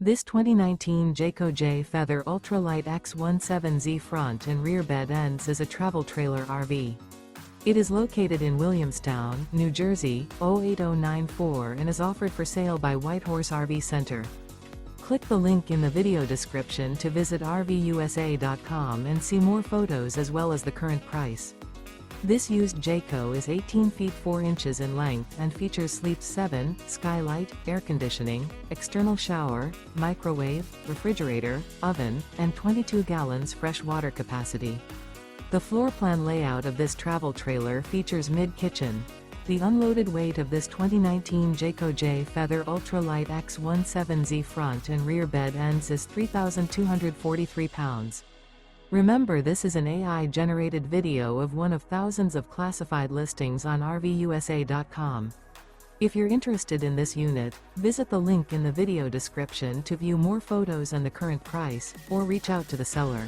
This 2019 Jayco J Feather Ultralight X17Z front and rear bed ends is a travel trailer RV. It is located in Williamstown, New Jersey, 08094 and is offered for sale by Whitehorse RV Center. Click the link in the video description to visit RVUSA.com and see more photos as well as the current price. This used Jayco is 18 feet 4 inches in length and features Sleep 7, Skylight, air conditioning, external shower, microwave, refrigerator, oven, and 22 gallons fresh water capacity. The floor plan layout of this travel trailer features Mid Kitchen. The unloaded weight of this 2019 Jayco J Feather Ultralight X17Z front and rear bed ends is 3,243 pounds. Remember, this is an AI-generated video of one of thousands of classified listings on RVUSA.com. If you're interested in this unit, visit the link in the video description to view more photos and the current price, or reach out to the seller.